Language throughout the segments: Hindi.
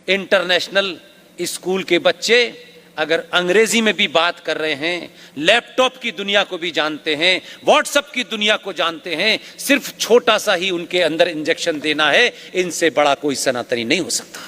इंटरनेशनल स्कूल के बच्चे अगर अंग्रेजी में भी बात कर रहे हैं, लैपटॉप की दुनिया को भी जानते हैं, व्हाट्सएप की दुनिया को जानते हैं, सिर्फ छोटा सा ही उनके अंदर इंजेक्शन देना है, इनसे बड़ा कोई सनातनी नहीं हो सकता।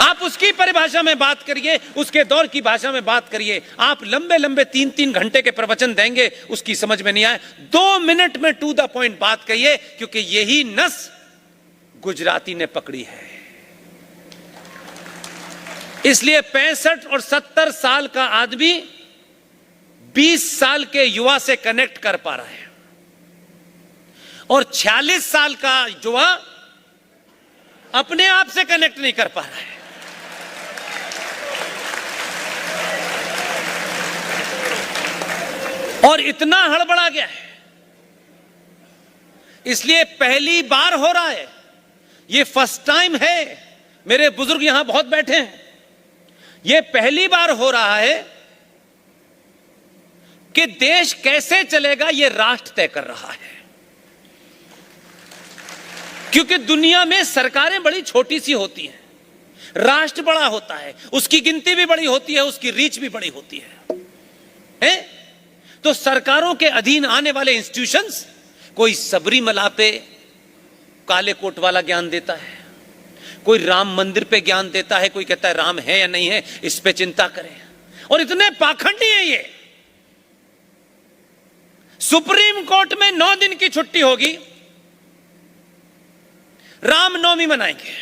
आप उसकी परिभाषा में बात करिए, उसके दौर की भाषा में बात करिए। आप लंबे लंबे 3-3 घंटे के प्रवचन देंगे, उसकी समझ में नहीं आए। 2 मिनट में टू द पॉइंट बात कहिए, क्योंकि यही नस गुजराती ने पकड़ी है। इसलिए 65 और 70 साल का आदमी 20 साल के युवा से कनेक्ट कर पा रहा है, और 46 साल का युवा अपने आप से कनेक्ट नहीं कर पा रहा है। और इतना हड़बड़ा गया है, इसलिए पहली बार हो रहा है, ये फर्स्ट टाइम है। मेरे बुजुर्ग यहां बहुत बैठे हैं, ये पहली बार हो रहा है कि देश कैसे चलेगा ये राष्ट्र तय कर रहा है। क्योंकि दुनिया में सरकारें बड़ी छोटी सी होती हैं, राष्ट्र बड़ा होता है, उसकी गिनती भी बड़ी होती है, उसकी रीच भी बड़ी होती है? तो सरकारों के अधीन आने वाले इंस्टीट्यूशंस, कोई सबरीमला पे काले कोट वाला ज्ञान देता है, कोई राम मंदिर पे ज्ञान देता है, कोई कहता है राम है या नहीं है, इस पे चिंता करें। और इतने पाखंडी है ये। सुप्रीम कोर्ट में 9 दिन की छुट्टी होगी, रामनवमी मनाएंगे,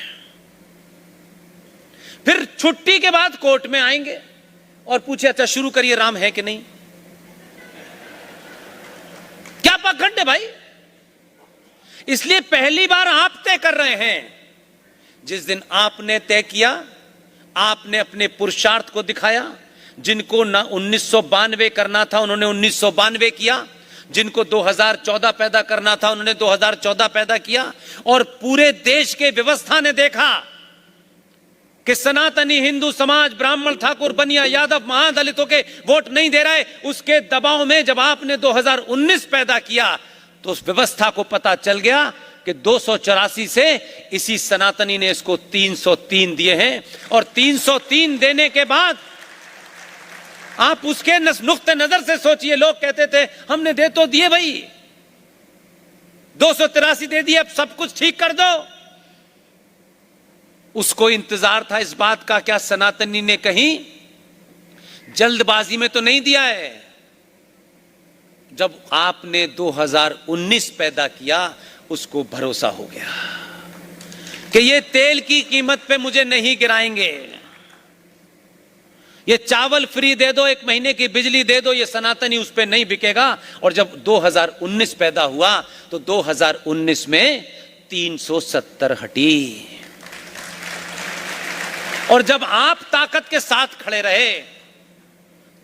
फिर छुट्टी के बाद कोर्ट में आएंगे और पूछे अच्छा शुरू करिए, राम है कि नहीं। क्या पाखंड है भाई। इसलिए पहली बार आप तय कर रहे हैं। जिस दिन आपने तय किया, आपने अपने पुरुषार्थ को दिखाया। जिनको ना 1992 करना था उन्होंने 1992 किया, जिनको 2014 पैदा करना था उन्होंने 2014 पैदा किया। और पूरे देश के व्यवस्था ने देखा कि सनातनी हिंदू समाज, ब्राह्मण, ठाकुर, बनिया, यादव, महादलितों के वोट नहीं दे रहा है। उसके दबाव में जब आपने 2019 पैदा किया तो उस व्यवस्था को पता चल गया कि 284 से इसी सनातनी ने इसको 303 दिए हैं। और 303 देने के बाद आप उसके नुक्ते नजर से सोचिए, लोग कहते थे हमने दे तो दिए भाई, 283 दे दिए, अब सब कुछ ठीक कर दो। उसको इंतजार था इस बात का, क्या सनातनी ने कहीं जल्दबाजी में तो नहीं दिया है। जब आपने 2019 पैदा किया, उसको भरोसा हो गया कि ये तेल की कीमत पे मुझे नहीं गिराएंगे, ये चावल फ्री दे दो, 1 महीने की बिजली दे दो, ये सनातनी उस पे नहीं बिकेगा। और जब 2019 पैदा हुआ तो 2019 में 370 हटी। और जब आप ताकत के साथ खड़े रहे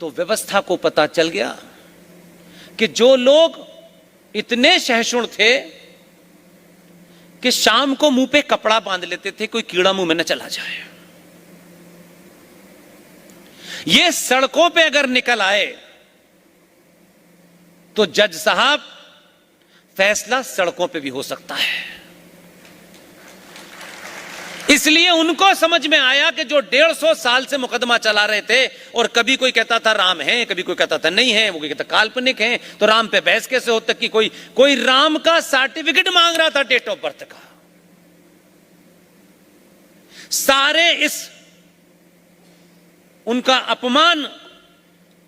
तो व्यवस्था को पता चल गया कि जो लोग इतने सहिष्णु थे कि शाम को मुंह पे कपड़ा बांध लेते थे, कोई कीड़ा मुंह में न चला जाए, ये सड़कों पे अगर निकल आए तो जज साहब फैसला सड़कों पे भी हो सकता है। इसलिए उनको समझ में आया कि जो 150 साल से मुकदमा चला रहे थे, और कभी कोई कहता था राम है, कभी कोई कहता था नहीं है, वो कोई कहता काल्पनिक है, तो राम पे बहस कैसे हो तक कि कोई राम का सर्टिफिकेट मांग रहा था डेट ऑफ बर्थ का। सारे इस उनका अपमान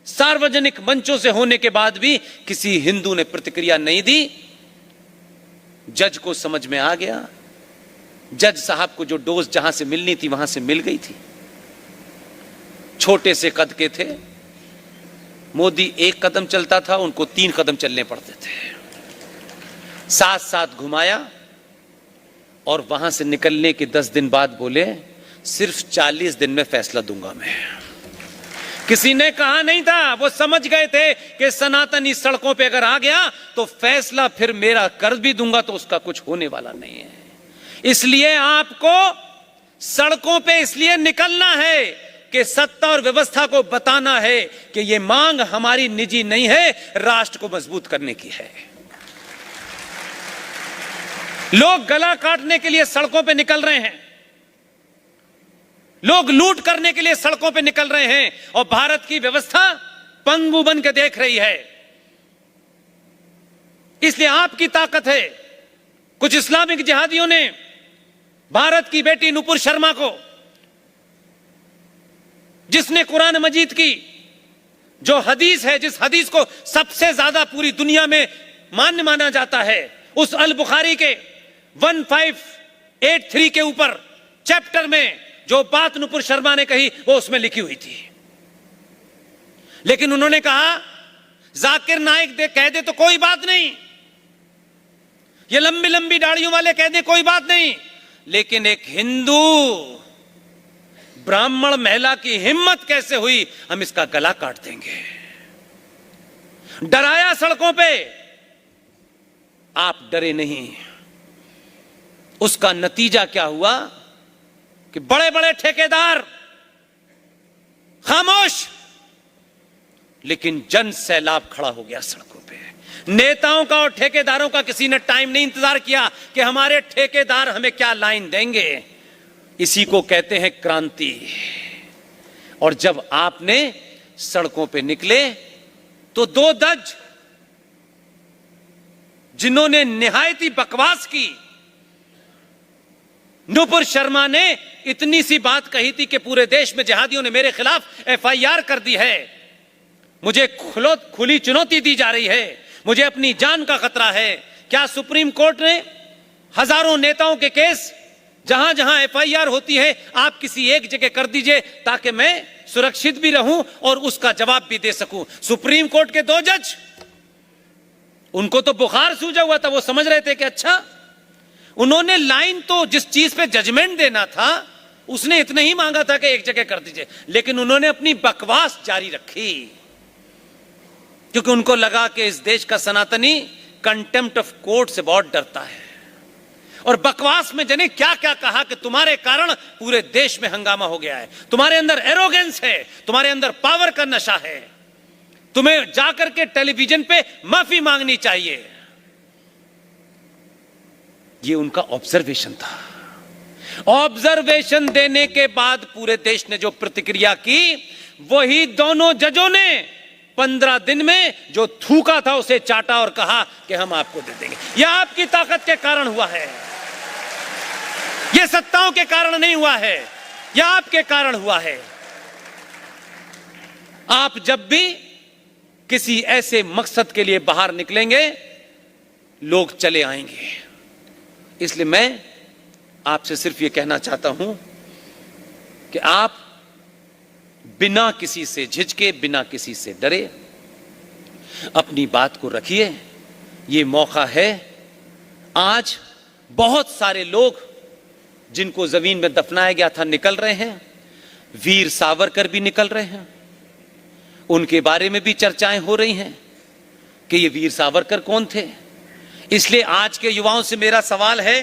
सार्वजनिक मंचों से होने के बाद भी किसी हिंदू ने प्रतिक्रिया नहीं दी। जज को समझ में आ गया, जज साहब को जो डोज जहां से मिलनी थी वहां से मिल गई थी। छोटे से कद के थे, मोदी 1 कदम चलता था, उनको 3 कदम चलने पड़ते थे। साथ साथ घुमाया और वहां से निकलने के 10 दिन बाद बोले सिर्फ 40 दिन में फैसला दूंगा मैं। किसी ने कहा नहीं था, वो समझ गए थे कि सनातनी सड़कों पे अगर आ गया तो फैसला फिर मेरा कर भी दूंगा तो उसका कुछ होने वाला नहीं है। इसलिए आपको सड़कों पे इसलिए निकलना है कि सत्ता और व्यवस्था को बताना है कि यह मांग हमारी निजी नहीं है, राष्ट्र को मजबूत करने की है। लोग गला काटने के लिए सड़कों पे निकल रहे हैं, लोग लूट करने के लिए सड़कों पे निकल रहे हैं और भारत की व्यवस्था पंगु बन के देख रही है। इसलिए आपकी ताकत है। कुछ इस्लामिक जिहादियों ने भारत की बेटी नुपुर शर्मा को, जिसने कुरान मजीद की जो हदीस है, जिस हदीस को सबसे ज्यादा पूरी दुनिया में मान्य माना जाता है, उस अल बुखारी के 1583 के ऊपर चैप्टर में जो बात नुपुर शर्मा ने कही वो उसमें लिखी हुई थी। लेकिन उन्होंने कहा जाकिर नाइक कह दे तो कोई बात नहीं, ये लंबी लंबी दाढ़ियों वाले कह दे कोई बात नहीं, लेकिन एक हिंदू ब्राह्मण महिला की हिम्मत कैसे हुई, हम इसका गला काट देंगे। डराया सड़कों पे, आप डरे नहीं। उसका नतीजा क्या हुआ कि बड़े बड़े ठेकेदार खामोश, लेकिन जन सैलाब खड़ा हो गया सड़कों पे। नेताओं का और ठेकेदारों का किसी ने टाइम नहीं इंतजार किया कि हमारे ठेकेदार हमें क्या लाइन देंगे। इसी को कहते हैं क्रांति। और जब आपने सड़कों पे निकले तो दो दज जिन्होंने निहायती बकवास की, नुपुर शर्मा ने इतनी सी बात कही थी कि पूरे देश में जिहादियों ने मेरे खिलाफ एफआईआर कर दी है, मुझे खुली चुनौती दी जा रही है, मुझे अपनी जान का खतरा है। क्या सुप्रीम कोर्ट ने हजारों नेताओं के केस जहां जहां एफआईआर होती है आप किसी एक जगह कर दीजिए ताकि मैं सुरक्षित भी रहूं और उसका जवाब भी दे सकूं। सुप्रीम कोर्ट के दो जज, उनको तो बुखार सूझा हुआ था, वो समझ रहे थे कि अच्छा, उन्होंने लाइन तो जिस चीज पे जजमेंट देना था उसने इतना ही मांगा था कि एक जगह कर दीजिए, लेकिन उन्होंने अपनी बकवास जारी रखी क्योंकि उनको लगा कि इस देश का सनातनी कंटेम्प्ट ऑफ कोर्ट से बहुत डरता है। और बकवास में जाने क्या क्या कहा कि तुम्हारे कारण पूरे देश में हंगामा हो गया है, तुम्हारे अंदर एरोगेंस है, तुम्हारे अंदर पावर का नशा है, तुम्हें जाकर के टेलीविजन पे माफी मांगनी चाहिए। ये उनका ऑब्जर्वेशन था। ऑब्जर्वेशन देने के बाद पूरे देश ने जो प्रतिक्रिया की, वही दोनों जजों ने 15 दिन में जो थूका था उसे चाटा और कहा कि हम आपको दे देंगे। यह आपकी ताकत के कारण हुआ है, यह सत्ताओं के कारण नहीं हुआ है, यह आपके कारण हुआ है। आप जब भी किसी ऐसे मकसद के लिए बाहर निकलेंगे, लोग चले आएंगे। इसलिए मैं आपसे सिर्फ यह कहना चाहता हूं कि आप बिना किसी से झिझके, बिना किसी से डरे अपनी बात को रखिए। ये मौका है। आज बहुत सारे लोग जिनको जमीन में दफनाया गया था निकल रहे हैं, वीर सावरकर भी निकल रहे हैं, उनके बारे में भी चर्चाएं हो रही हैं कि ये वीर सावरकर कौन थे। इसलिए आज के युवाओं से मेरा सवाल है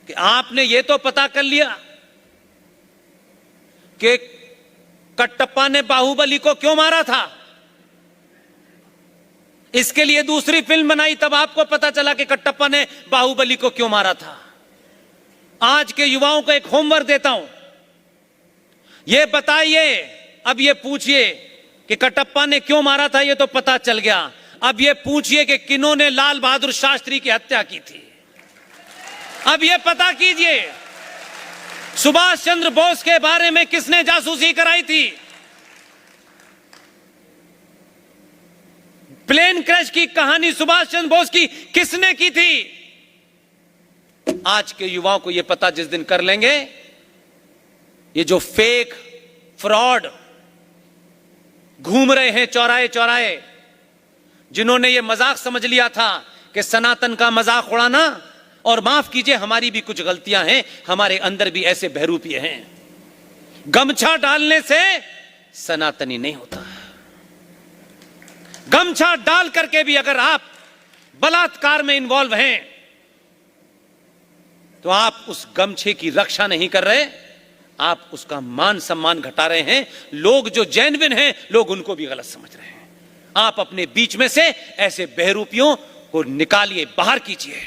कि आपने ये तो पता कर लिया कि कटप्पा ने बाहुबली को क्यों मारा था, इसके लिए दूसरी फिल्म बनाई, तब आपको पता चला कि कटप्पा ने बाहुबली को क्यों मारा था। आज के युवाओं को एक होमवर्क देता हूं, यह बताइए, अब यह पूछिए कि कटप्पा ने क्यों मारा था, यह तो पता चल गया। अब यह पूछिए कि किन्होंने लाल बहादुर शास्त्री की हत्या की थी। अब यह पता कीजिए सुभाष चंद्र बोस के बारे में किसने जासूसी कराई थी, प्लेन क्रैश की कहानी सुभाष चंद्र बोस की किसने की थी। आज के युवाओं को यह पता जिस दिन कर लेंगे, ये जो फेक फ्रॉड घूम रहे हैं चौराहे चौराहे, जिन्होंने ये मजाक समझ लिया था कि सनातन का मजाक उड़ाना, और माफ कीजिए हमारी भी कुछ गलतियां हैं, हमारे अंदर भी ऐसे बहरूपिये हैं। गमछा डालने से सनातनी नहीं होता। गमछा डाल करके भी अगर आप बलात्कार में इन्वॉल्व हैं तो आप उस गमछे की रक्षा नहीं कर रहे, आप उसका मान सम्मान घटा रहे हैं। लोग जो जेन्युइन हैं, लोग उनको भी गलत समझ रहे हैं। आप अपने बीच में से ऐसे बहरूपियों को निकालिए, बाहर कीजिए।